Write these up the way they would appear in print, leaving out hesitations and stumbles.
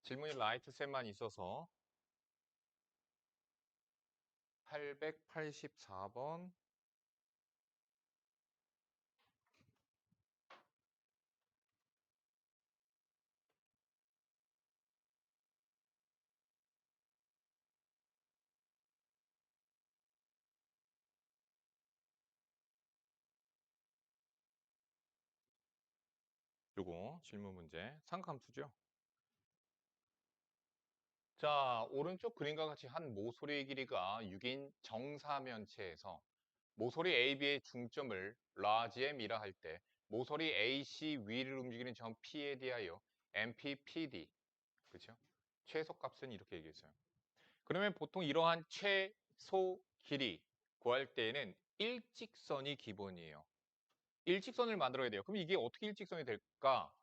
질문이 라이트 셋만 있어서 884번 요거 질문 문제 삼각함수죠. 자, 오른쪽 그림과 같이 한 모서리의 길이가 6인 정사면체에서 모서리 AB의 중점을 라지 M이라 할 때 모서리 AC 위를 움직이는 점 P에 대하여 MPPD 그렇죠? 최소값은 이렇게 얘기했어요. 그러면 보통 이러한 최소 길이 구할 때에는 일직선이 기본이에요. 일직선을 만들어야 돼요. 그럼 이게 어떻게 일직선이 될까?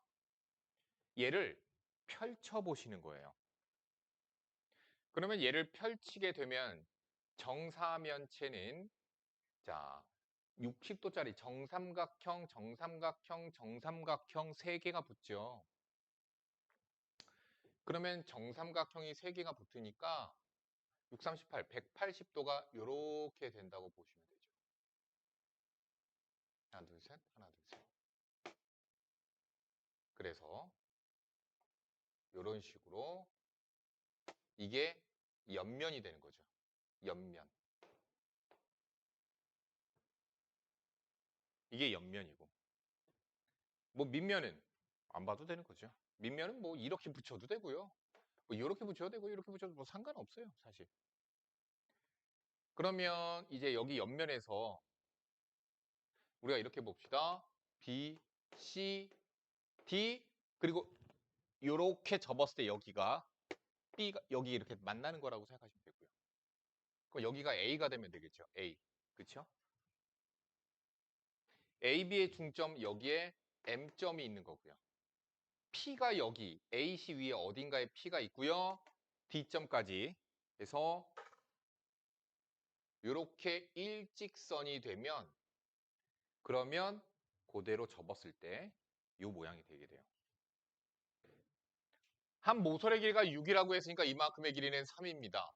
얘를 펼쳐 보시는 거예요. 그러면 얘를 펼치게 되면 정사면체는 자 60도짜리 정삼각형, 정삼각형, 정삼각형 3개가 붙죠. 그러면 정삼각형이 3개가 붙으니까 6, 38, 180도가 이렇게 된다고 보시면 되죠. 하나, 둘, 셋, 하나, 둘, 셋. 그래서 이런 식으로 이게 옆면이 되는 거죠. 옆면. 이게 옆면이고. 뭐 밑면은 안 봐도 되는 거죠. 밑면은 뭐 이렇게 붙여도 되고요. 뭐 이렇게 붙여도 되고 이렇게 붙여도 뭐 상관없어요, 사실. 그러면 이제 여기 옆면에서 우리가 이렇게 봅시다. B, C, D 그리고 이렇게 접었을 때 여기가 B가 여기 이렇게 만나는 거라고 생각하시면 되고요. 그럼 여기가 A가 되면 되겠죠. A. 그렇죠? AB의 중점 여기에 M점이 있는 거고요. P가 여기 AC 위에 어딘가에 P가 있고요. D점까지 해서 이렇게 일직선이 되면 그러면 그대로 접었을 때 이 모양이 되게 돼요. 한 모서리 길이가 6이라고 했으니까 이만큼의 길이는 3입니다.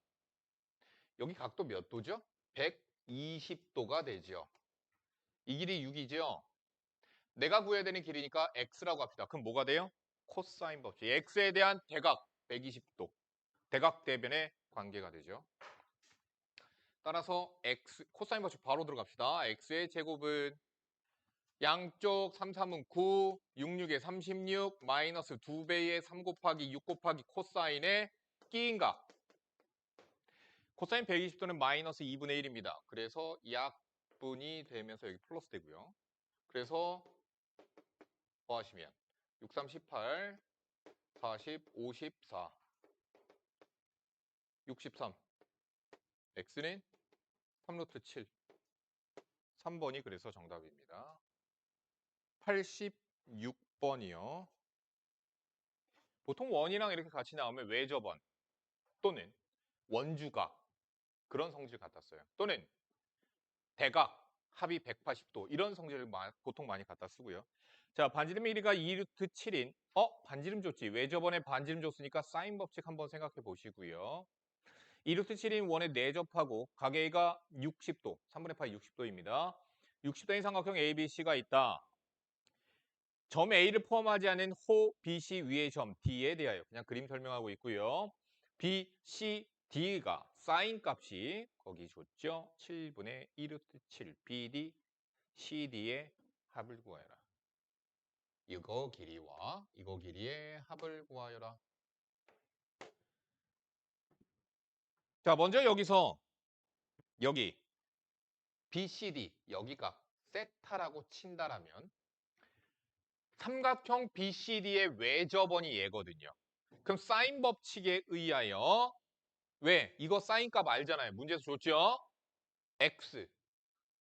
여기 각도 몇 도죠? 120도가 되죠. 이 길이 6이죠. 내가 구해야 되는 길이니까 x라고 합시다. 그럼 뭐가 돼요? 코사인 법칙. x에 대한 대각 120도. 대각 대변의 관계가 되죠. 따라서 x 코사인 법칙 바로 들어갑시다. x의 제곱은 양쪽 3, 3은 9, 6, 6에 36, 마이너스 2배의 3 곱하기 6 곱하기 코사인의 끼인각. 코사인 120도는 마이너스 2분의 1입니다. 그래서 약분이 되면서 여기 플러스 되고요. 그래서 더하시면 6, 3, 18, 40, 54, 63. x는 3루트 7. 3번이 그래서 정답입니다. 86번이요. 보통 원이랑 이렇게 같이 나오면 외접원 또는 원주각 그런 성질 같았어요. 또는 대각 합이 180도 이런 성질을 보통 많이 갖다 쓰고요. 자, 반지름 길이가 2루트 7인 반지름 줬지. 외접원에 반지름 줬으니까 사인 법칙 한번 생각해 보시고요. 2루트 7인 원에 내접하고 가계가 60도, 3분의 파이 60도입니다. 60도인 삼각형 ABC가 있다. 점 A를 포함하지 않은 호 BC 위의 점 D에 대하여 그냥 그림 설명하고 있고요. B, C, D가 사인 값이 거기 줬죠. 7분의 2루트 7 BD, CD의 합을 구하여라. 이거 길이와 이거 길이의 합을 구하여라. 자, 먼저 여기서 여기 BCD 여기가 세타라고 친다라면 삼각형 BCD의 외접원이 얘거든요. 그럼 사인 법칙에 의하여 왜? 이거 사인 값 알잖아요. 문제에서 줬죠? X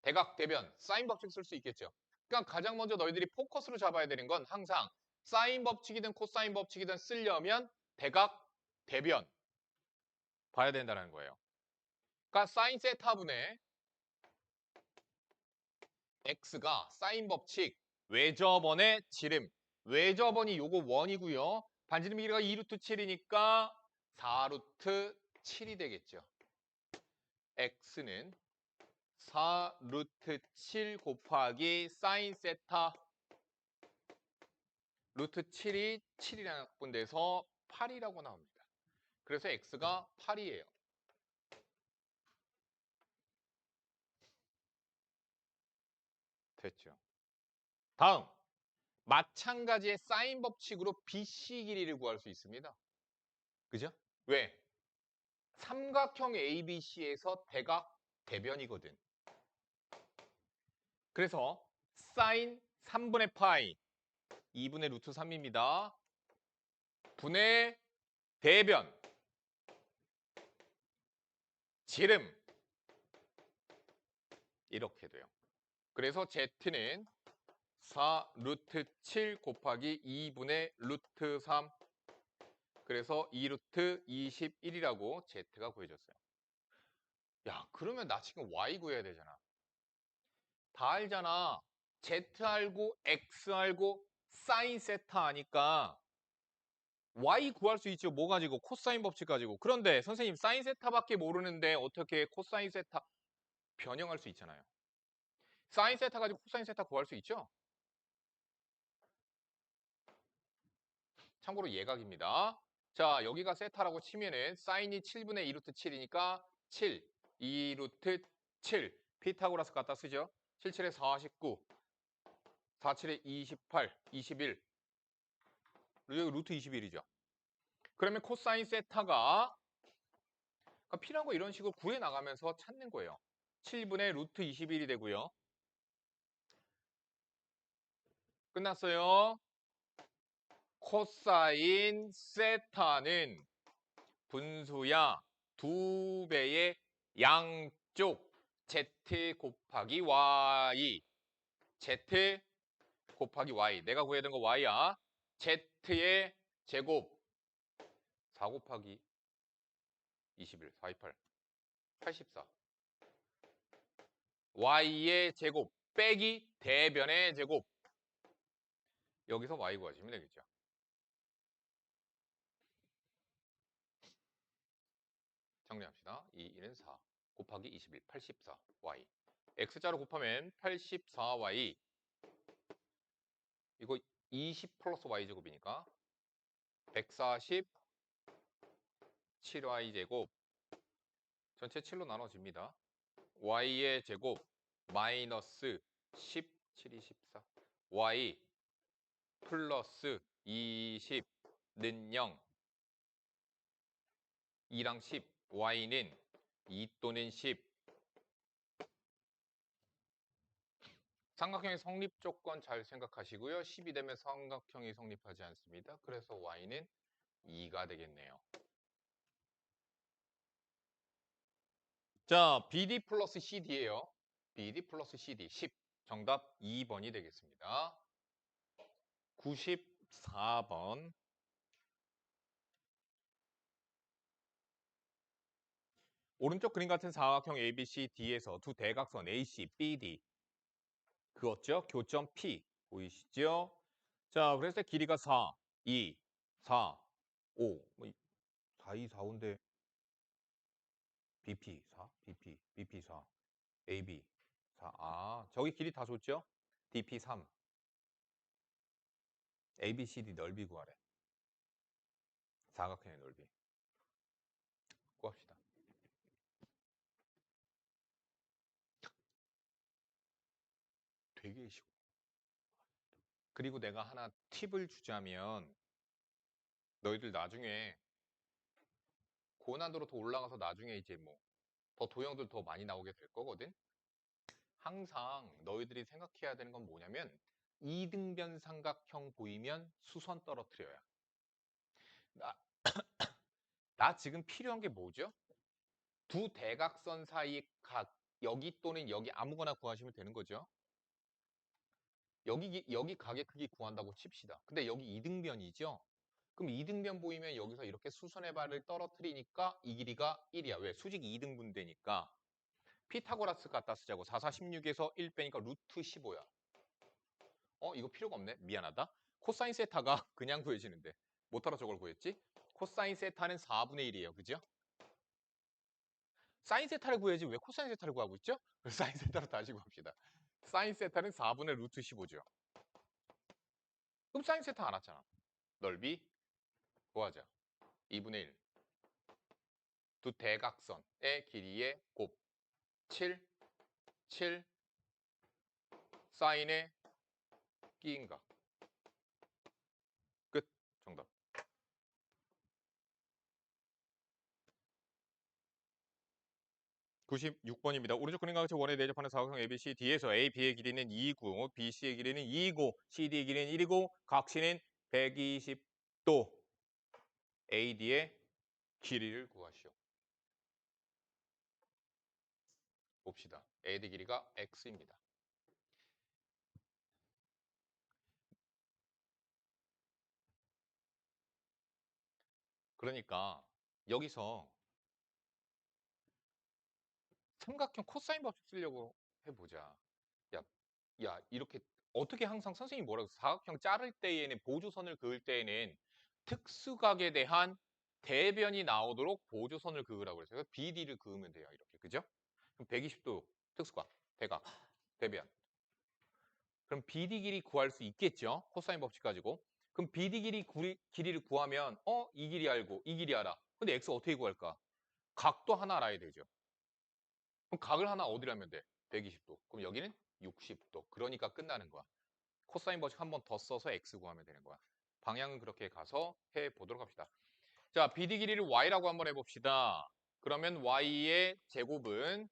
대각 대변 사인 법칙 쓸 수 있겠죠. 그러니까 가장 먼저 너희들이 포커스로 잡아야 되는 건 항상 사인 법칙이든 코사인 법칙이든 쓰려면 대각 대변 봐야 된다는 거예요. 그러니까 사인 세타분의 X가 사인 법칙 외접원의 지름 외접원이 요거 원이고요. 반지름 길이가 2루트 7이니까 4루트 7이 되겠죠. x는 4루트 7 곱하기 사인 세타 루트 7이 7이라는 확분돼서 8이라고 나옵니다. 그래서 x가 8이에요. 됐죠. 다음, 마찬가지의 사인 법칙으로 BC 길이를 구할 수 있습니다. 그죠? 왜? 삼각형 ABC에서 대각 대변이거든. 그래서 사인 3분의 파이 2분의 루트 3입니다. 분의 대변 지름 이렇게 돼요. 그래서 Z는 4 루트 7 곱하기 2분의 루트 3 그래서 2 루트 21이라고 Z가 구해졌어요. 야, 그러면 나 지금 Y 구해야 되잖아. 다 알잖아. Z 알고 X 알고 사인 세타 아니까 Y 구할 수 있죠. 뭐 가지고? 코사인 법칙 가지고. 그런데 선생님 사인 세타밖에 모르는데 어떻게 코사인 세타 변형할 수 있잖아요. 사인 세타 가지고 코사인 세타 구할 수 있죠? 참고로 예각입니다. 자, 여기가 세타라고 치면은 사인이 7분의 2루트 7이니까 7, 2루트 7. 피타고라스 갖다 쓰죠. 7, 7에 49, 4, 7에 28, 21. 여기 루트 21이죠. 그러면 코사인 세타가 그러니까 필요한 거 이런 식으로 구해 나가면서 찾는 거예요. 7분의 루트 21이 되고요. 끝났어요. 코사인 세타는 분수야 2배의 양쪽 z 곱하기 y z 곱하기 y 내가 구해야 되는 거 y야. z의 제곱 4 곱하기 21 428 84 y의 제곱 빼기 대변의 제곱 여기서 y 구하시면 되겠죠. 정리합시다. 2, 1은 4 곱하기 21 84 y x자로 곱하면 84y 이거 20 플러스 y제곱이니까 147y제곱 전체 7로 나눠집니다. y의 제곱 마이너스 17이 14 y 플러스 20는 0 2랑 10 y는 2 또는 10 삼각형의 성립 조건 잘 생각하시고요. 10이 되면 삼각형이 성립하지 않습니다. 그래서 y는 2가 되겠네요. 자, BD 플러스 CD예요. BD 플러스 CD 10. 정답 2번이 되겠습니다. 94번. 오른쪽 그림 같은 사각형 ABCD에서 두 대각선 AC, BD 그었죠? 교점 P 보이시죠? 자, 그래서 길이가 4, 2, 4, 5. 4, 2, 4, 5인데 BP 4, BP, BP 4, AB 4. 아, 저기 길이 다 줬죠? DP 3. ABCD 넓이 구하래. 사각형의 넓이. 구합시다. 되게 쉬워. 그리고 내가 하나 팁을 주자면 너희들 나중에 고난도로 더 올라가서 나중에 이제 뭐 더 도형들 더 많이 나오게 될 거거든. 항상 너희들이 생각해야 되는 건 뭐냐면 이등변 삼각형 보이면 수선 떨어뜨려야. 나, 나 지금 필요한 게 뭐죠? 두 대각선 사이 각 여기 또는 여기 아무거나 구하시면 되는 거죠. 여기 각의 크기 구한다고 칩시다. 근데 여기 이등변이죠. 그럼 이등변 보이면 여기서 이렇게 수선의 발을 떨어뜨리니까 이 길이가 1이야. 왜? 수직이 2등분되니까. 피타고라스 갖다 쓰자고. 4, 4, 16에서 1 빼니까 루트 15야. 이거 필요가 없네. 미안하다. 코사인 세타가 그냥 구해지는데. 뭐하러 저걸 구했지? 코사인 세타는 4분의 1이에요. 그죠? 사인 세타를 구해야지 왜 코사인 세타를 구하고 있죠? 사인 세타로 다시 구합시다. 사인 세타는 4분의 루트 15죠. 그럼 사인 세타 안 왔잖아. 넓이 구하자. 2분의 1. 두 대각선의 길이의 곱. 7, 7, 사인의 끼인각. 끝. 정답. 96번입니다. 오른쪽 그림 각지 원에 대접하는 사각형 ABCD에서 A, B의 길이는 2고 B, C의 길이는 2고 CD의 길이는 1이고 각시는 120도. AD의 길이를 구하시오. 봅시다. AD 길이가 X입니다. 그러니까 여기서 삼각형 코사인 법칙 쓰려고 해보자. 야, 이렇게 어떻게 항상 선생님이 뭐라고 사각형 자를 때에는 보조선을 그을 때에는 특수각에 대한 대변이 나오도록 보조선을 그으라고 그랬어요. BD를 그으면 돼요. 이렇게. 그죠? 그럼 120도 특수각, 대각, 대변. 그럼 BD 길이 구할 수 있겠죠? 코사인 법칙 가지고. 그럼 BD 길이를 구하면 이 길이 알고 이 길이 알아. 근데 X 어떻게 구할까? 각도 하나 알아야 되죠. 그럼 각을 하나 어디로 하면 돼? 120도. 그럼 여기는 60도. 그러니까 끝나는 거야. 코사인 법칙 한 번 더 써서 X 구하면 되는 거야. 방향은 그렇게 가서 해보도록 합시다. 자, BD 길이를 Y라고 한번 해봅시다. 그러면 Y의 제곱은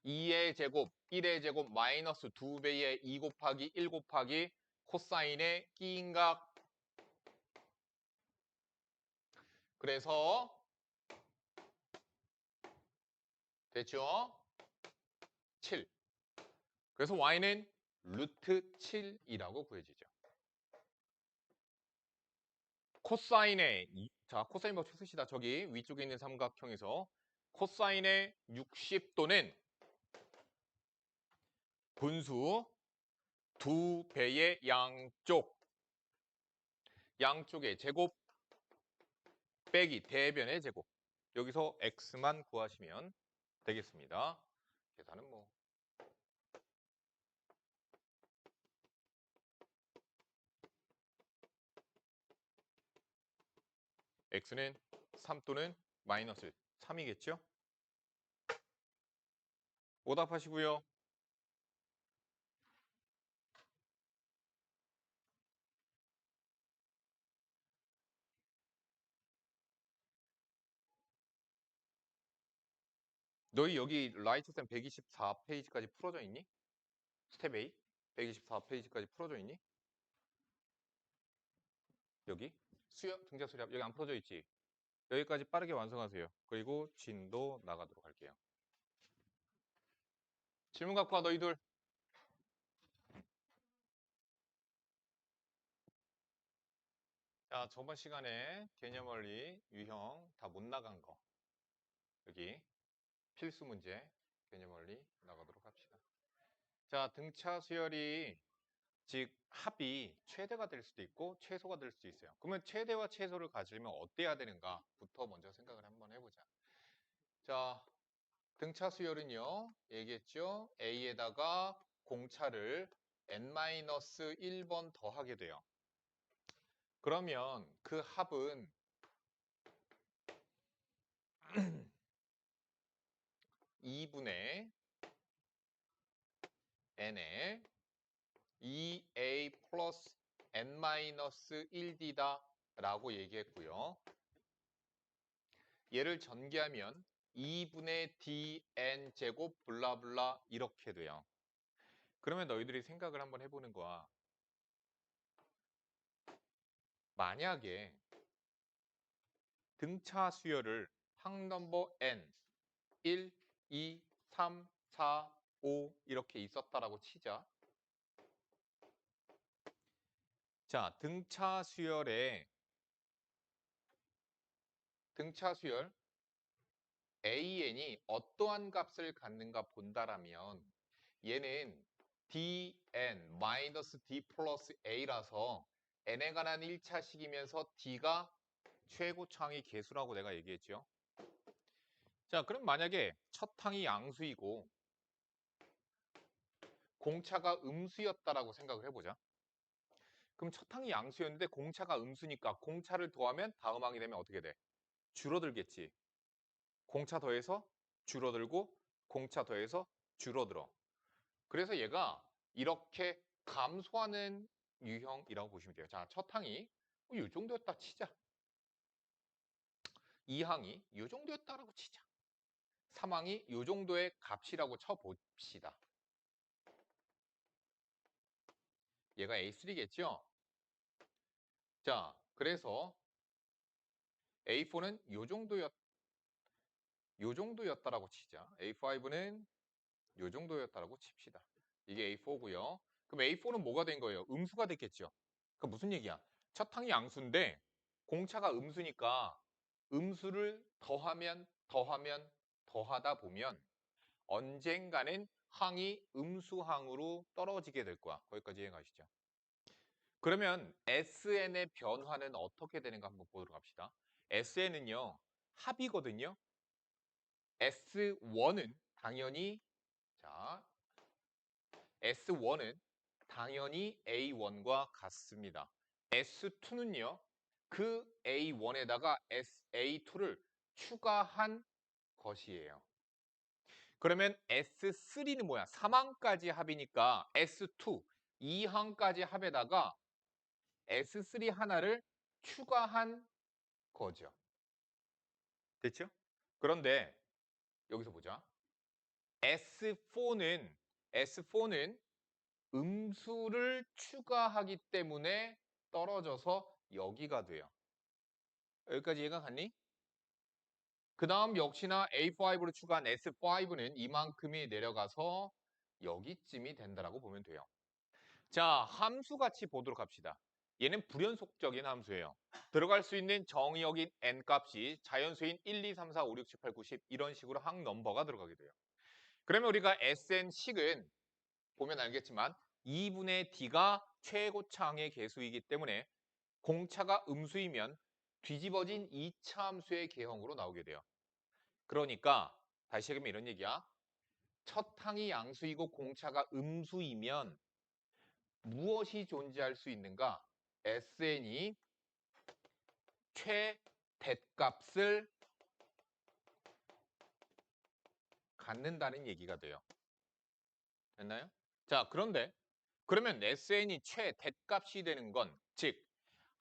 2의 제곱, 1의 제곱 마이너스 2배의 2 곱하기 1 곱하기 코사인의 끼인각. 그래서 됐죠? 7. 그래서 Y는 루트 7이라고 구해지죠. 코사인의 자, 코사인 법칙 쓰시다. 저기 위쪽에 있는 삼각형에서 코사인의 60도는 분수 2배의 양쪽의 제곱 빼기 대변의 제곱. 여기서 x만 구하시면 되겠습니다. 계산은 뭐 x는 3 또는 마이너스 3이겠죠? 오답하시고요. 너희 여기 라이트쌤 124페이지까지 풀어져 있니? 스텝 A 124페이지까지 풀어져 있니? 여기 수열 등차 수렴 여기 안 풀어져 있지? 여기까지 빠르게 완성하세요. 그리고 진도 나가도록 할게요. 질문 갖고 와 너희들. 자, 저번 시간에 개념 원리, 유형 다 못 나간 거 여기 필수 문제 개념 원리 나가도록 합시다. 자, 등차 수열이 즉 합이 최대가 될 수도 있고 최소가 될 수도 있어요. 그러면 최대와 최소를 가지려면 어때야 되는가부터 먼저 생각을 한번 해보자. 자, 등차 수열은요 얘기했죠. A에다가 공차를 n-1번 더하게 돼요. 그러면 그 합은 2분의 n에 2a 플러스 n-1d다 라고 얘기했고요. 얘를 전개하면 2분의 dn 제곱 블라블라 이렇게 돼요. 그러면 너희들이 생각을 한번 해보는 거야. 만약에 등차 수열을 항 넘버 n 1, 2, 3, 4, 5 이렇게 있었다라고 치자. 자, 등차 수열의 등차 수열 AN이 어떠한 값을 갖는가 본다라면 얘는 DN 마이너스 D 플러스 A라서 n에 관한 1차식이면서 d가 최고차항의 계수라고 내가 얘기했죠. 자, 그럼 만약에 첫 항이 양수이고 공차가 음수였다라고 생각을 해보자. 그럼 첫 항이 양수였는데 공차가 음수니까 공차를 더하면 다음 항이 되면 어떻게 돼? 줄어들겠지. 공차 더해서 줄어들고 공차 더해서 줄어들어. 그래서 얘가 이렇게 감소하는 유형이라고 보시면 돼요. 자, 첫 항이 이 정도였다 치자. 2항이 이 정도였다라고 치자. 3항이 이 정도의 값이라고 쳐봅시다. 얘가 A3겠죠? 자, 그래서 A4는 요 정도였다라고 치자. A5는 요 정도였다라고 칩시다. 이게 A4고요. 그럼 A4는 뭐가 된 거예요? 음수가 됐겠죠. 그 무슨 얘기야? 첫 항이 양수인데 공차가 음수니까 음수를 더하다 보면 언젠가는 항이 음수항으로 떨어지게 될 거야. 거기까지 이해가시죠? 그러면 SN의 변화는 어떻게 되는가 한번 보도록 합시다. SN은요, 합이거든요. S1은 당연히, 자, S1은 당연히 A1과 같습니다. S2는요, 그 A1에다가 A2를 추가한 것이에요. 그러면 S3는 뭐야? 3항까지 합이니까 S2, 2항까지 합에다가 S3 하나를 추가한 거죠. 됐죠? 그런데 여기서 보자. S4는 음수를 추가하기 때문에 떨어져서 여기가 돼요. 여기까지 이해가 갔니? 그 다음 역시나 A5로 추가한 S5는 이만큼이 내려가서 여기쯤이 된다라고 보면 돼요. 자, 함수 같이 보도록 합시다. 얘는 불연속적인 함수예요. 들어갈 수 있는 정의역인 n값이 자연수인 1, 2, 3, 4, 5, 6, 7, 8, 9, 10 이런 식으로 항 넘버가 들어가게 돼요. 그러면 우리가 SN식은 보면 알겠지만 2분의 D가 최고차항의 계수이기 때문에 공차가 음수이면 뒤집어진 2차 함수의 개형으로 나오게 돼요. 그러니까 다시 얘기하면 이런 얘기야. 첫 항이 양수이고 공차가 음수이면 무엇이 존재할 수 있는가? SN이 최대값을 갖는다는 얘기가 돼요. 됐나요? 자, 그런데 그러면 SN이 최대값이 되는 건, 즉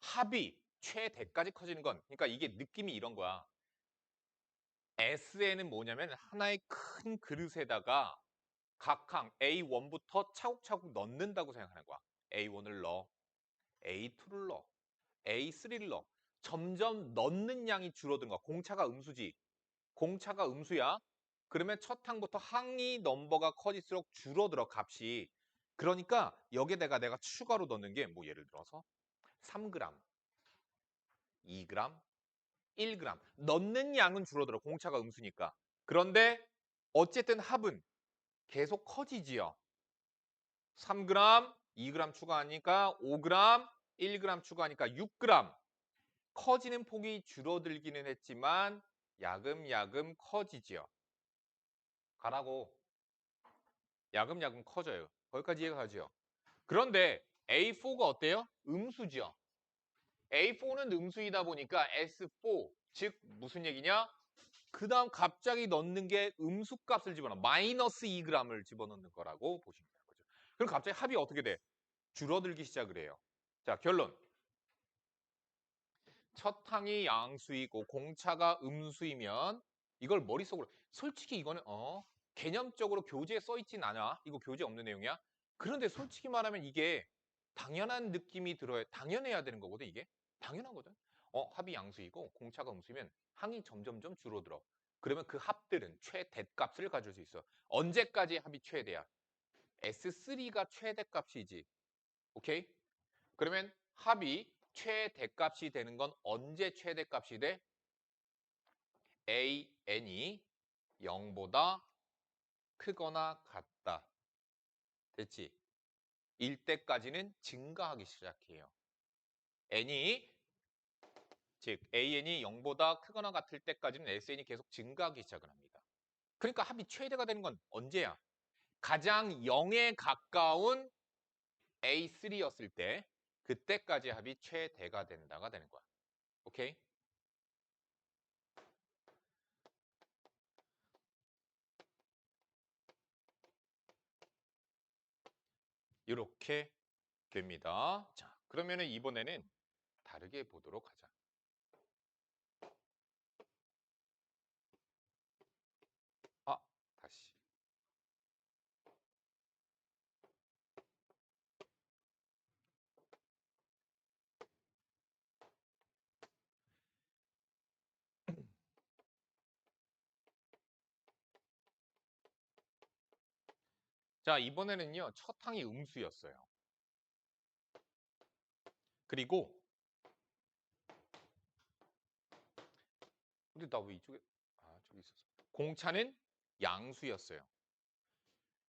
합이 최대까지 커지는 건, 그러니까 이게 느낌이 이런 거야. SN은 뭐냐면 하나의 큰 그릇에다가 각항 A1부터 차곡차곡 넣는다고 생각하는 거야. A1을 넣어, A2를 넣어, A3를 넣어. 점점 넣는 양이 줄어드는 거야. 공차가 음수지. 공차가 음수야. 그러면 첫 항부터 항이 넘버가 커질수록 줄어들어 값이. 그러니까 여기에다가 내가 추가로 넣는 게 뭐 예를 들어서 3g, 2g, 1g 넣는 양은 줄어들어 공차가 음수니까. 그런데 어쨌든 합은 계속 커지지요. 3g, 2g 추가하니까 5g, 1g 추가하니까 6g. 커지는 폭이 줄어들기는 했지만 야금야금 커지지요. 가라고. 야금야금 커져요. 거기까지 이해가 가죠. 그런데 A4가 어때요? 음수죠. A4는 음수이다 보니까 S4, 즉 무슨 얘기냐? 그 다음 갑자기 넣는 게 음수 값을 집어넣어. 마이너스 2g을 집어넣는 거라고 보시면 되는 거죠. 그럼 갑자기 합이 어떻게 돼? 줄어들기 시작을 해요. 자, 결론. 첫 항이 양수이고 공차가 음수이면 이걸 머릿속으로 솔직히 이거는 개념적으로 교재에 써 있진 않아. 이거 교재 없는 내용이야. 그런데 솔직히 말하면 이게 당연한 느낌이 들어야 당연해야 되는 거거든, 이게. 당연하거든. 합이 양수이고 공차가 음수이면 항이 점점점 줄어들어. 그러면 그 합들은 최대값을 가질 수 있어. 언제까지 합이 최대야? S3가 최대값이지. 오케이? 그러면 합이 최대값이 되는 건 언제 최대값이 돼? AN이 0보다 크거나 같다. 됐지? 1대까지는 증가하기 시작해요. n이 즉 an이 0보다 크거나 같을 때까지는 sn이 계속 증가하기 시작을 합니다. 그러니까 합이 최대가 되는 건 언제야? 가장 0에 가까운 A3였을 때 그때까지 합이 최대가 된다가 되는 거야. 오케이? 이렇게 됩니다. 자, 그러면은 이번에는 다르게 보도록 하자. 다시. 자, 이번에는요. 첫 항이 음수였어요. 그리고 근데 나 왜 이쪽에 저기 있었어. 공차는 양수였어요.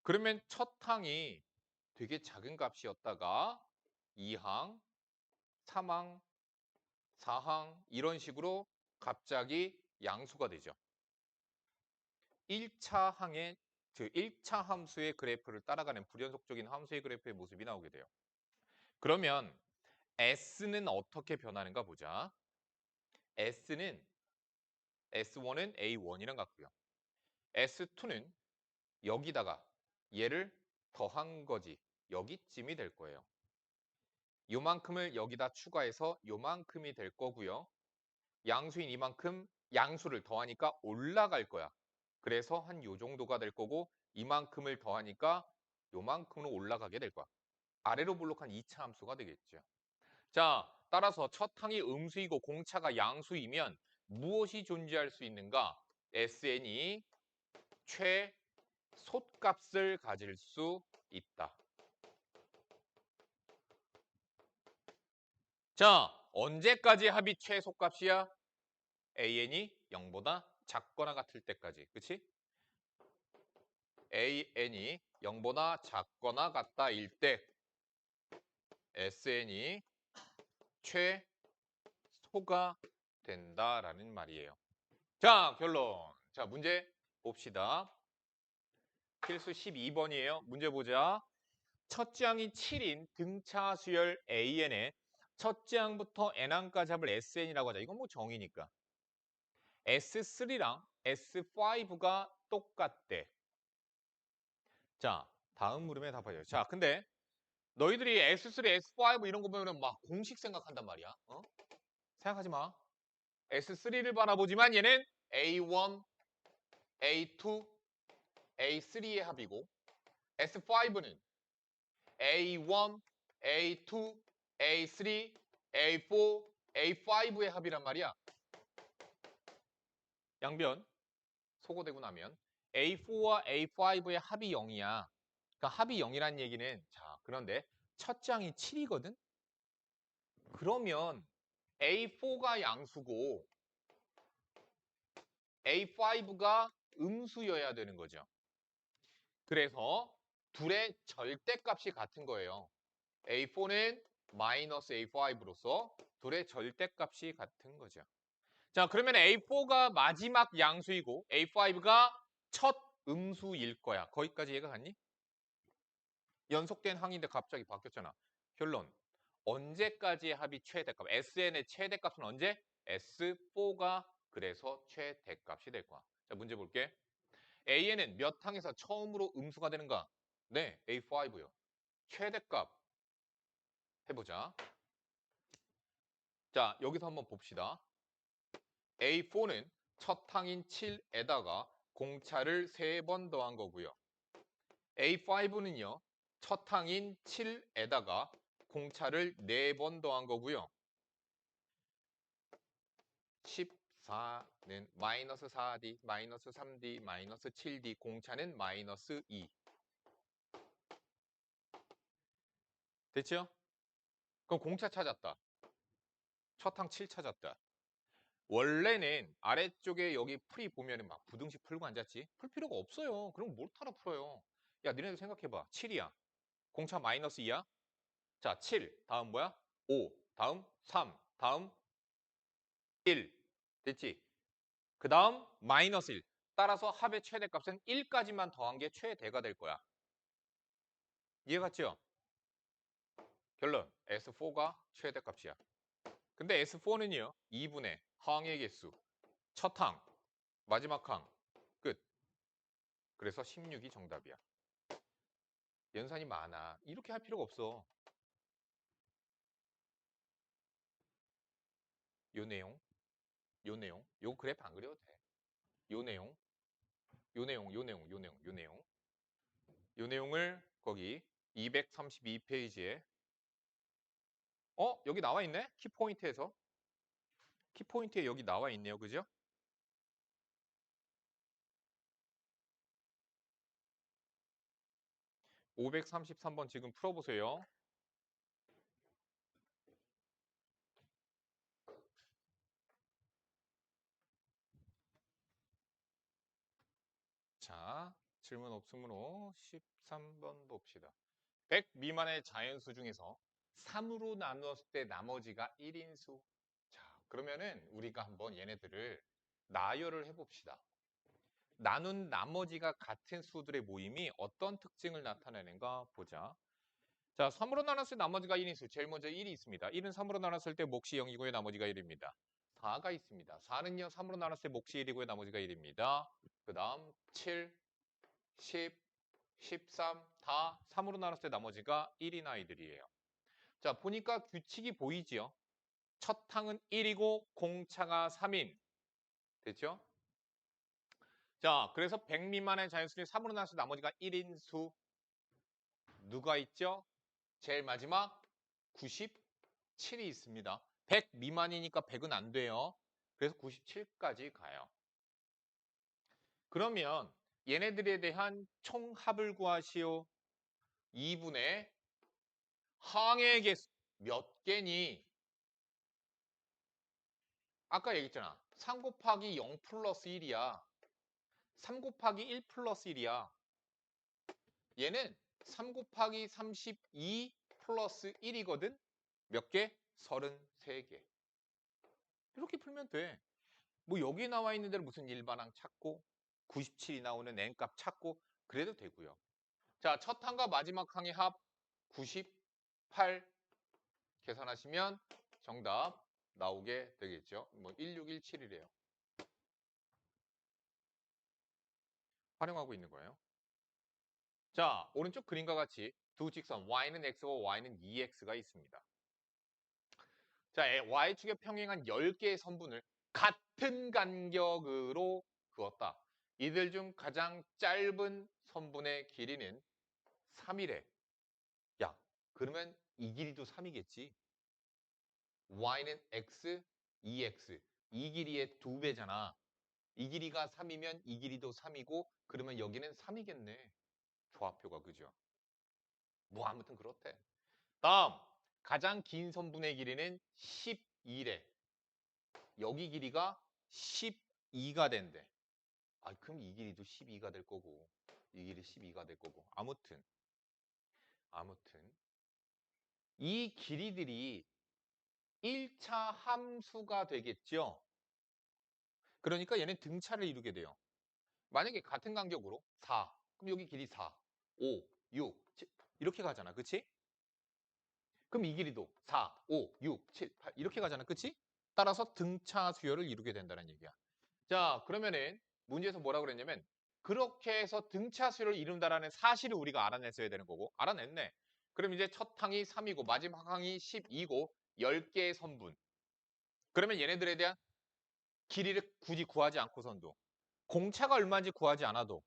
그러면 첫 항이 되게 작은 값이었다가 2항, 3항, 4항 이런 식으로 갑자기 양수가 되죠. 1차 항의 그 1차 함수의 그래프를 따라가는 불연속적인 함수의 그래프의 모습이 나오게 돼요. 그러면 S는 어떻게 변하는가 보자. S는 S1은 A1이랑 같고요. S2는 여기다가 얘를 더한 거지. 여기쯤이 될 거예요. 요만큼을 여기다 추가해서 요만큼이 될 거고요. 양수인 이만큼 양수를 더하니까 올라갈 거야. 그래서 한 요 정도가 될 거고 이만큼을 더하니까 요만큼으로 올라가게 될 거야. 아래로 볼록한 2차 함수가 되겠죠. 자, 따라서 첫 항이 음수이고 공차가 양수이면 무엇이 존재할 수 있는가? SN이 최소값을 가질 수 있다. 자, 언제까지 합이 최소값이야? AN이 0보다 작거나 같을 때까지. 그치? AN이 0보다 작거나 같다일 때 SN이 최소가 된다라는 말이에요. 자, 결론. 자, 문제 봅시다. 필수 12번이에요. 문제 보자. 첫째 항이 7인 등차 수열 AN에 첫째 항부터 N항까지 합을 SN이라고 하자. 이건 뭐 정의니까. S3랑 S5가 똑같대. 자, 다음 물음에 답하죠. 자, 근데 너희들이 S3, S5 이런 거 보면은 막 공식 생각한단 말이야. 생각하지 마. S3를 바라보지만 얘는 A1, A2, A3의 합이고 S5는 A1, A2, A3, A4, A5의 합이란 말이야. 양변 소거되고 나면 A4와 A5의 합이 0이야. 그러니까 합이 0이란 얘기는 자, 그런데 첫 장이 7이거든? 그러면 A4가 양수고 A5가 음수여야 되는 거죠. 그래서 둘의 절대값이 같은 거예요. A4는 마이너스 A5로서 둘의 절대값이 같은 거죠. 자, 그러면 A4가 마지막 양수이고 A5가 첫 음수일 거야. 거기까지 이해가 갔니? 연속된 항인데 갑자기 바뀌었잖아. 결론. 언제까지의 합이 최대값? SN의 최대값은 언제? S4가 그래서 최대값이 될 거야. 자, 문제 볼게. AN은 몇 항에서 처음으로 음수가 되는가? 네, A5요. 최대값 해보자. 자, 여기서 한번 봅시다. A4는 첫 항인 7에다가 공차를 3번 더한 거고요. A5는요. 첫 항인 7에다가 공차를 4번 더한 거고요. 14는 마이너스 4D, 마이너스 3D, 마이너스 7D, 공차는 마이너스 2. 됐죠? 그럼 공차 찾았다. 첫 항 7 찾았다. 원래는 아래쪽에 여기 풀이 보면은 막 부등식 풀고 앉았지? 풀 필요가 없어요. 그럼 뭘 따라 풀어요? 야, 니네들 생각해봐. 7이야. 공차 마이너스 2야? 자, 7. 다음 뭐야? 5. 다음 3, 다음 1. 됐지? 그 다음 마이너스 1. 따라서 합의 최대값은 1까지만 더한 게 최대가 될 거야. 이해갔죠? 결론 S4가 최대값이야. 근데 S4는요. 2분의 항의 개수, 첫 항, 마지막 항, 끝. 그래서 16이 정답이야. 연산이 많아. 이렇게 할 필요가 없어. 요 내용, 요 내용, 요 그래프 안 그려도 돼. 요 내용, 요 내용, 요 내용, 요 내용, 요 내용. 요 내용을 거기 232페이지에 여기 나와 있네? 키포인트에서. 키포인트에 여기 나와 있네요. 그죠? 533번 지금 풀어보세요. 자, 질문 없으므로 13번 봅시다. 100 미만의 자연수 중에서 3으로 나누었을 때 나머지가 1인수. 자, 그러면은 우리가 한번 얘네들을 나열을 해봅시다. 나눈 나머지가 같은 수들의 모임이 어떤 특징을 나타내는가 보자. 자, 3으로 나눴을 때 나머지가 1인수. 제일 먼저 1이 있습니다. 1은 3으로 나눴을 때 몫이 0이고요. 나머지가 1입니다. 4가 있습니다. 4는요. 3으로 나눴을 때 몫이 1이고요. 나머지가 1입니다. 그 다음 7, 10, 13 다 3으로 나눴을 때 나머지가 1인 아이들이에요. 자, 보니까 규칙이 보이지요? 첫 항은 1이고 공차가 3인. 됐죠? 자, 그래서 100 미만의 자연수 중에 3으로 나눴을 때 나머지가 1인수. 누가 있죠? 제일 마지막 97이 있습니다. 100 미만이니까 100은 안 돼요. 그래서 97까지 가요. 그러면 얘네들에 대한 총합을 구하시오. 2분의 항의 개수 몇 개니? 아까 얘기했잖아. 3 곱하기 0 플러스 1이야. 3 곱하기 1 플러스 1이야. 얘는 3 곱하기 32 플러스 1이거든. 몇 개? 33개. 이렇게 풀면 돼. 뭐 여기 나와 있는 대로 무슨 일반항 찾고 97이 나오는 n값 찾고 그래도 되고요. 자, 첫 항과 마지막 항의 합 98 계산하시면 정답 나오게 되겠죠. 뭐 1617이래요. 활용하고 있는 거예요. 자, 오른쪽 그림과 같이 두 직선 y는 x고 y는 2x가 있습니다. 자, y축에 평행한 10개의 선분을 같은 간격으로 그었다. 이들 중 가장 짧은 선분의 길이는 3이래. 야, 그러면 이 길이도 3이겠지? y는 x, 2x. 이 길이의 2배잖아. 이 길이가 3이면 이 길이도 3이고 그러면 여기는 3이겠네. 조합표가 그죠? 뭐 아무튼 그렇대. 다음 가장 긴 선분의 길이는 12래. 여기 길이가 12가 된대. 아, 그럼 이 길이도 12가 될 거고 이 길이 12가 될 거고 아무튼 이 길이들이 1차 함수가 되겠죠. 그러니까 얘는 등차를 이루게 돼요. 만약에 같은 간격으로 4, 그럼 여기 길이 4, 5, 6, 7 이렇게 가잖아. 그치? 그럼 이 길이도 4, 5, 6, 7, 8 이렇게 가잖아. 그치? 따라서 등차 수열을 이루게 된다는 얘기야. 자, 그러면은 문제에서 뭐라고 그랬냐면 그렇게 해서 등차 수열을 이룬다라는 사실을 우리가 알아냈어야 되는 거고 알아냈네. 그럼 이제 첫 항이 3이고 마지막 항이 12고 10개의 선분. 그러면 얘네들에 대한 길이를 굳이 구하지 않고선도 공차가 얼마인지 구하지 않아도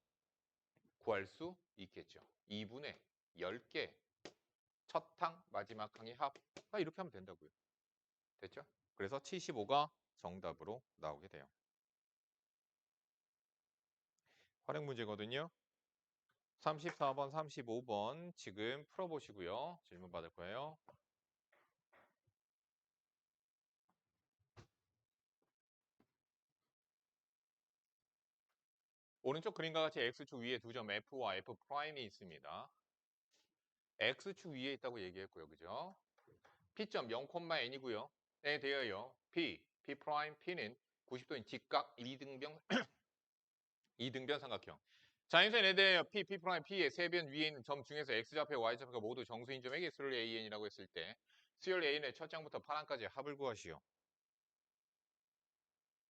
구할 수 있겠죠. 2분의 10개 첫 항 마지막 항의 합 이렇게 하면 된다고요. 됐죠? 그래서 75가 정답으로 나오게 돼요. 활용 문제거든요. 34번, 35번 지금 풀어보시고요. 질문 받을 거예요. 오른쪽 그림과 같이 X축 위에 두 점 F와 F'이 있습니다. X축 위에 있다고 얘기했고요. 그죠? P점 0,n이고요. 에 대하여 P 프라임 P는 90도인 직각 이등변 이등변 삼각형. 자연선에 대하여 P 프라임 P의 세변 위에 있는 점 중에서 X좌표, Y좌표가 모두 정수인 점에게 수열 AN이라고 했을 때 수열 AN의 첫 장부터 파란까지 합을 구하시오.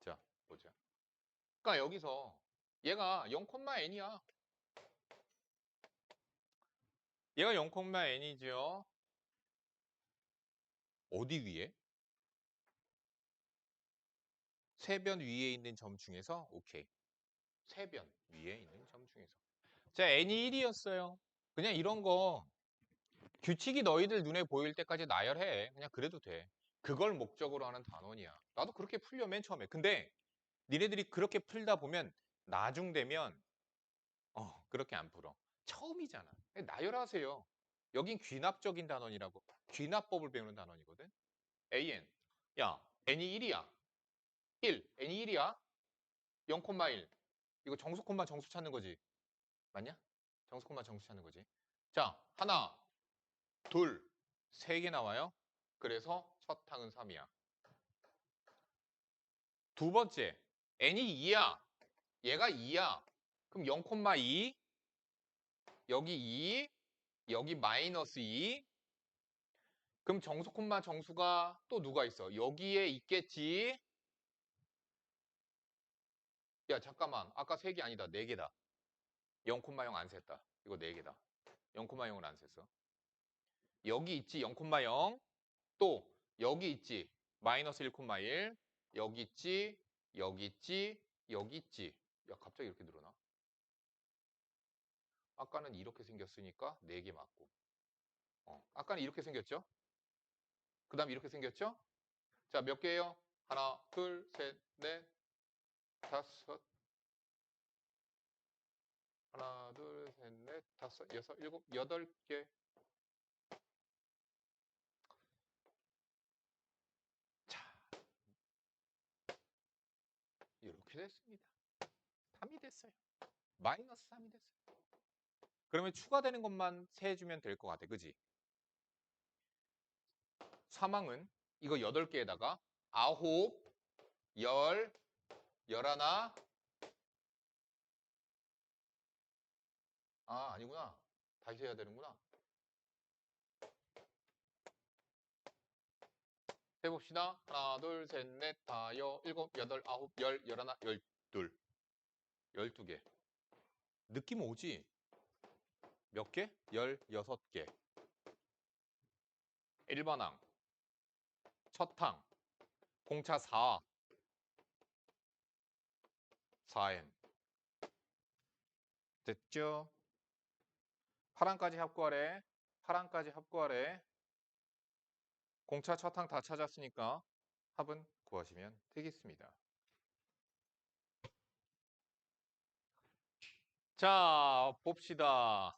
자, 보자. 그러니까 여기서 얘가 0,n이야. 얘가 0,n이죠. 어디 위에? 세변 위에 있는 점 중에서 오케이. 세변 위에 있는 점 중에서. 자, n이 1이었어요. 그냥 이런 거 규칙이 너희들 눈에 보일 때까지 나열해. 그냥 그래도 돼. 그걸 목적으로 하는 단원이야. 나도 그렇게 풀려 맨 처음에. 근데 니네들이 그렇게 풀다 보면 나중 되면 그렇게 안 풀어. 처음이잖아. 나열하세요. 여긴 귀납적인 단원이라고. 귀납법을 배우는 단원이거든. AN. 야, N이 1이야. 1. N이 1이야. 0,1. 이거 정수 콤마 정수 찾는 거지. 맞냐? 정수 콤마 정수 찾는 거지. 자, 하나, 둘, 세 개 나와요. 그래서 첫 항은 3이야. 두 번째, n이 2야. 얘가 2야. 그럼 0,2, 여기 2, 여기 마이너스 2. 그럼 정수 콤마 정수가 또 누가 있어? 여기에 있겠지. 야, 잠깐만. 아까 3개 아니다. 4개다. 0,0 안 셌다. 이거 4개다. 0,0을 안 셌어. 여기 있지. 0,0. 또 여기 있지. 마이너스 1,1. 여기 있지. 여기 있지. 여기 있지. 야, 갑자기 이렇게 늘어나? 아까는 이렇게 생겼으니까 4개 맞고. 아까는 이렇게 생겼죠? 그 다음에 이렇게 생겼죠? 자, 몇 개예요? 하나, 둘, 셋, 넷, 다섯. 하나, 둘, 셋, 넷, 다섯, 여섯, 일곱, 8개. 자, 이렇게 됐습니다. 3이 됐어요. 마이너스 3이 됐어요. 그러면 추가되는 것만 세주면 될 것 같아. 그지? 사망은 이거 8개에다가 9, 10, 11. 아, 아니구나. 다시 해야 되는구나. 해봅시다. 하나, 둘, 셋, 넷, 다, 일곱, 여덟, 아홉, 열, 열하나, 열둘. 12개. 느낌 오지? 몇 개? 16개. 1번항. 첫항. 공차 4. 4n. 됐죠? 파랑까지 합구하래. 파랑까지 합구하래. 공차 첫항 다 찾았으니까 합은 구하시면 되겠습니다. 자, 봅시다.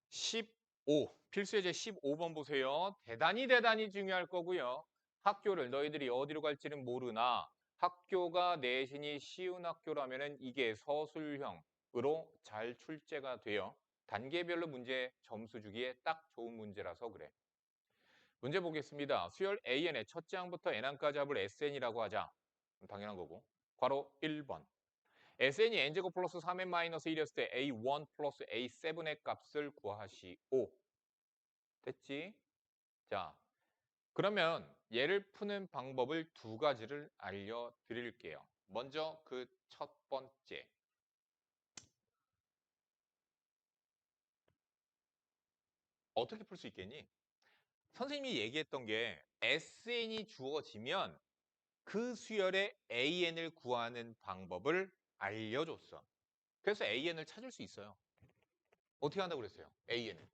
15. 필수예제 15번 보세요. 대단히 중요할 거고요. 학교를 너희들이 어디로 갈지는 모르나 학교가 내신이 쉬운 학교라면 이게 서술형으로 잘 출제가 돼요. 단계별로 문제 점수 주기에 딱 좋은 문제라서 그래. 문제 보겠습니다. 수열 AN의 첫 장부터 N항까지 합을 SN이라고 하자. 당연한 거고. 괄호 1번. SN이 N제곱 플러스 3N 마이너스 1이었을 때 A1 플러스 A7의 값을 구하시오. 됐지? 자, 그러면 얘를 푸는 방법을 2가지를 알려드릴게요. 먼저 그 첫 번째. 어떻게 풀 수 있겠니? 선생님이 얘기했던 게 SN이 주어지면 그 수열의 AN을 구하는 방법을 알려줬어. 그래서 AN을 찾을 수 있어요. 어떻게 한다고 그랬어요? AN.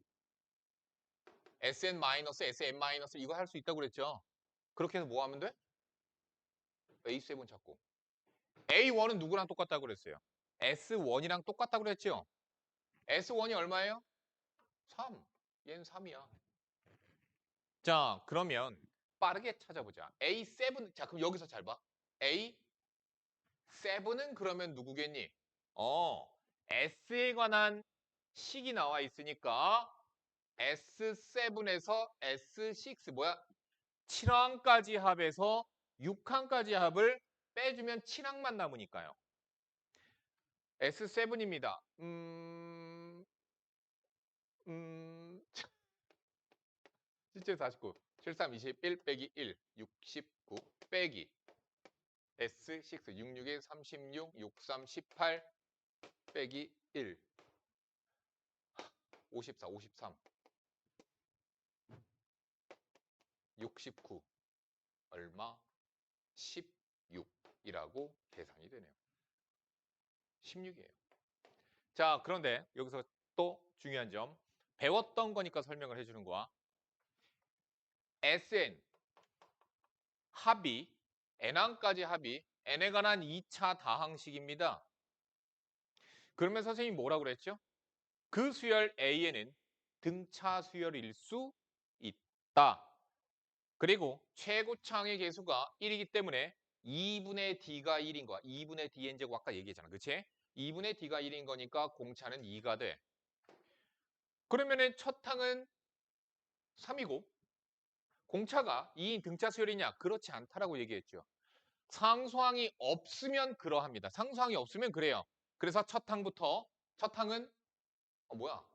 SN-SM- 이거 할 수 있다고 그랬죠? 그렇게 해서 뭐 하면 돼? A7 찾고. A1은 누구랑 똑같다고 그랬어요? S1이랑 똑같다고 그랬죠? S1이 얼마예요? 3. 얘는 3이야. 자, 그러면 빠르게 찾아보자. A7, 자, 그럼 여기서 잘 봐. A7은 그러면 누구겠니? S에 관한 식이 나와 있으니까 S7에서 S6 뭐야? 7항까지 합에서 6항까지 합을 빼주면 7항만 남으니까요. S7입니다. 7, 49, 73, 21 빼기 1, 69 빼기 S6, 661, 36, 63, 18 빼기 1, 54, 53, 69 얼마? 16이라고 계산이 되네요. 16이에요. 자, 그런데 여기서 또 중요한 점. 배웠던 거니까 설명을 해주는 거야. Sn 합이 N항까지 합이 N에 관한 2차 다항식입니다. 그러면 선생님이 뭐라고 그랬죠? 그 수열 A에는 등차 수열일 수 있다. 그리고 최고차항의 개수가 1이기 때문에 2분의 D가 1인 거야. 2분의 Dn제곱 아까 얘기했잖아. 그치? 2분의 D가 1인 거니까 공차는 2가 돼. 그러면은 첫 항은 3이고 공차가 2인 등차 수열이냐? 그렇지 않다라고 얘기했죠. 상수항이 없으면 그러합니다. 상수항이 없으면 그래요. 그래서 첫 항은 뭐야?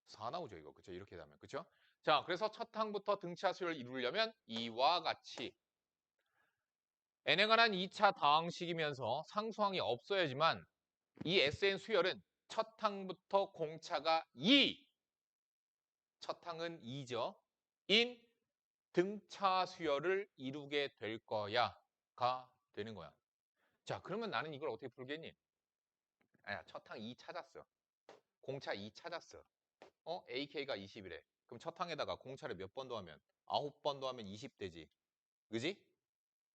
4 나오죠, 이거. 그쵸? 이렇게 되면. 그쵸? 자, 그래서 첫 항부터 등차 수열을 이루려면 이와 같이 n에 관한 2차 다항식이면서 상수항이 없어야지만 이 SN 수열은 첫 항부터 공차가 2. 첫 항은 2죠. 인 등차 수열을 이루게 될 거야가 되는 거야. 자, 그러면 나는 이걸 어떻게 풀겠니? 아야, 첫 항 2 찾았어. 공차 2 찾았어. AK가 20이래. 그럼 첫 항에다가 공차를 몇 번 더하면 9번 더하면 20 되지. 그지?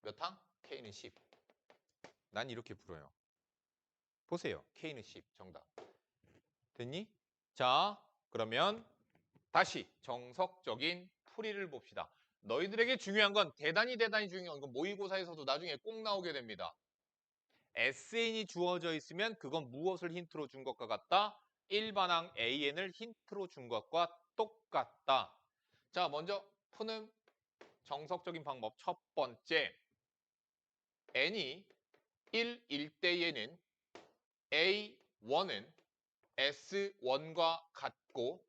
몇 항? K는 10. 난 이렇게 풀어요. 보세요. K는 10. 정답. 됐니? 자, 그러면 다시 정석적인 풀이를 봅시다. 너희들에게 중요한 건 대단히 중요한 건 모의고사에서도 나중에 꼭 나오게 됩니다. SN이 주어져 있으면 그건 무엇을 힌트로 준 것과 같다? 일반항 AN을 힌트로 준 것과 똑같다. 자, 먼저 푸는 정석적인 방법 첫 번째. n이 1일 때에는 A1은 S1과 같고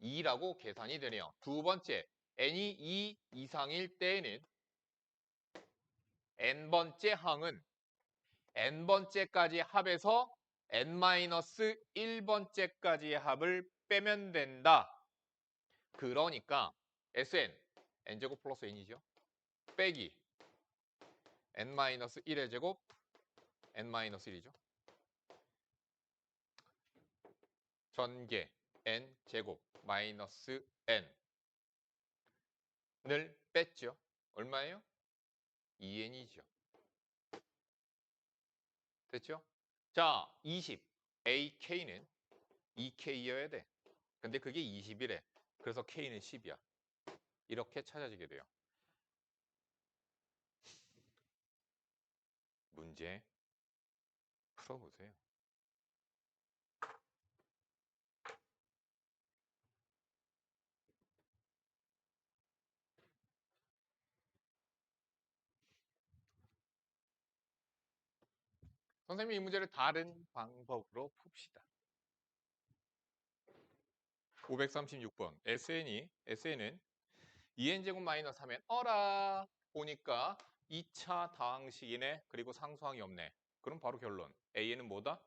2라고 계산이 되네요. 두 번째, n이 2 이상일 때에는 n번째 항은 n번째까지 합해서 n-1번째까지의 합을 빼면 된다. 그러니까 Sn, n제곱 플러스 n이죠. 빼기 n-1의 제곱, n-1이죠. 전개 n제곱 마이너스 n을 뺐죠. 얼마예요? 2n이죠. 됐죠? 자, 20. AK는 2K여야 돼. 근데 그게 20이래. 그래서 K는 10이야. 이렇게 찾아지게 돼요. 문제 풀어보세요. 선생님이 이 문제를 다른 방법으로 풉시다. 536번. SN은 2n제곱 마이너스 하면 어라 보니까 2차 다항식이네. 그리고 상수항이 없네. 그럼 바로 결론. A는 뭐다?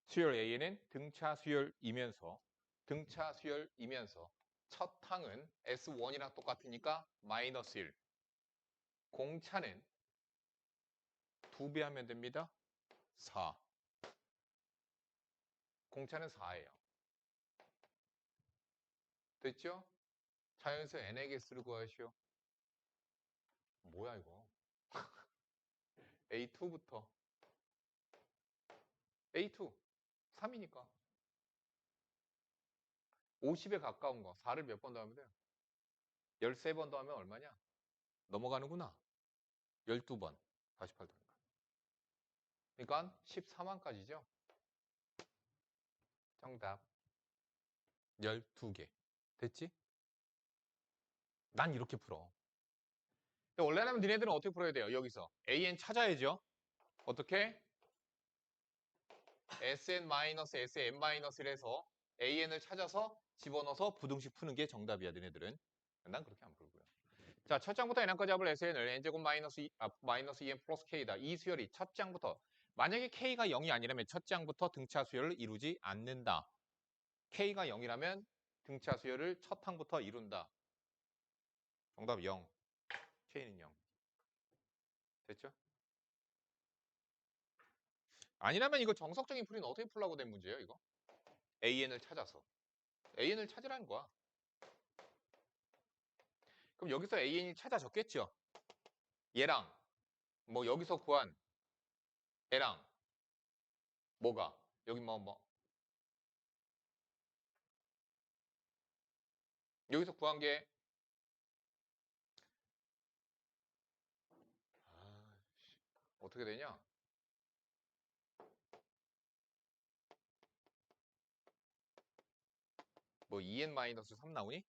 수열 A는 등차 수열이면서 첫 항은 S1이랑 똑같으니까 마이너스 1. 공차는 2배 하면 됩니다. 4. 공차는 4예요. 됐죠? 자연수 n의 개수를 구하시오. 뭐야 이거? A2부터 A2 3이니까 50에 가까운 거 4를 몇 번 더하면 돼요? 13번 더하면 얼마냐? 넘어가는구나. 12번 48 더니까. 그러니까 14만까지죠. 정답. 12개. 됐지? 난 이렇게 풀어. 근데 원래라면 니네들은 어떻게 풀어야 돼요? 여기서 AN 찾아야죠. 어떻게? SN-SN-1을 해서 AN을 찾아서 집어넣어서 부등식 푸는 게 정답이야, 너네들은. 난 그렇게 안 풀고요. 자, 첫 장부터 n항까지 합을 SN을 n제곱 마이너스 2n 플러스 k다. 이 수열이 첫 장부터 만약에 k가 0이 아니라면 첫 장부터 등차 수열을 이루지 않는다. k가 0이라면 등차 수열을 첫 항부터 이룬다. 정답 0. k는 0. 됐죠? 아니라면 이거 정석적인 풀이는 어떻게 풀라고 된 문제예요, 이거? AN을 찾아서. AN을 찾으라는 거야. 그럼 여기서 AN이 찾아졌겠죠? 얘랑 뭐 여기서 구한 얘랑 뭐가 여기 여기서 구한 게 어떻게 되냐? 뭐 2n-3 나오니?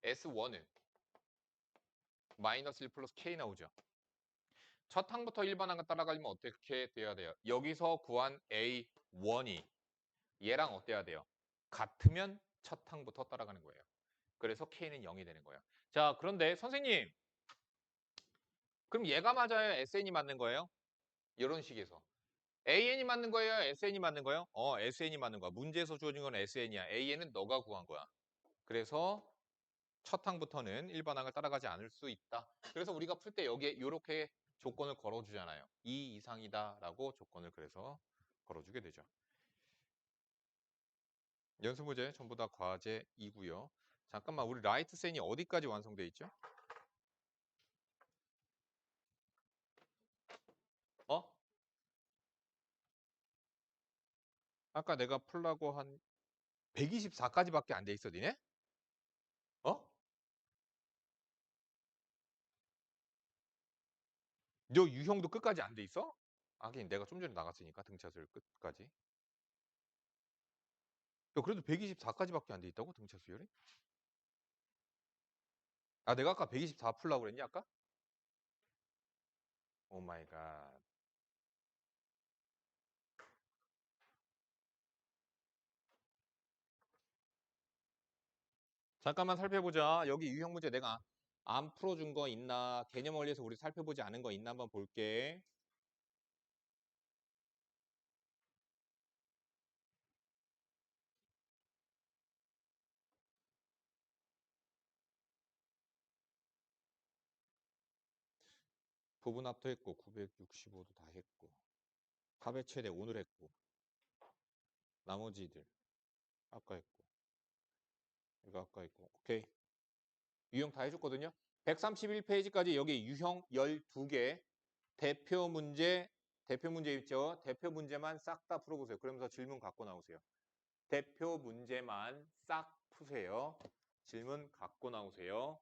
S1은 마이너스 1 플러스 K 나오죠. 첫 항부터 일반항을 따라가려면 어떻게 돼야 돼요? 여기서 구한 A1이 얘랑 어때야 돼요? 같으면 첫 항부터 따라가는 거예요. 그래서 K는 0이 되는 거예요. 자, 그런데 선생님, 그럼 얘가 맞아요? SN이 맞는 거예요? 이런 식에서. AN이 맞는 거예요? SN이 맞는 거예요? SN이 맞는 거야. 문제에서 주어진 건 SN이야. AN은 너가 구한 거야. 그래서 첫 항부터는 일반항을 따라가지 않을 수 있다. 그래서 우리가 풀 때 여기에 이렇게 조건을 걸어주잖아요. 2 이상이다라고 조건을 그래서 걸어주게 되죠. 연습 문제 전부 다 과제 2고요. 잠깐만, 우리 라이트 센이 어디까지 완성돼 있죠? 어? 아까 내가 풀라고 한 124까지밖에 안 돼 있어, 니네? 어? 너 유형도 끝까지 안 돼 있어? 하긴 내가 좀 전에 나갔으니까 등차수열 끝까지. 야, 그래도 124까지밖에 안 돼 있다고 등차수열이? 아, 내가 아까 124 풀라고 그랬니 아까? 오 마이 갓. 잠깐만 살펴보자. 여기 유형 문제 내가 안 풀어준 거 있나? 개념 원리에서 우리 살펴보지 않은 거 있나 한번 볼게. 부분 합도 했고 965도 다 했고 합의 최대 오늘 했고 나머지들 아까 했고 이거 아까 했고 오케이. 유형 다 해줬거든요. 131페이지까지 여기 유형 12개 대표 문제 있죠? 대표 문제만 싹 다 풀어보세요. 그러면서 질문 갖고 나오세요. 대표 문제만 싹 푸세요. 질문 갖고 나오세요.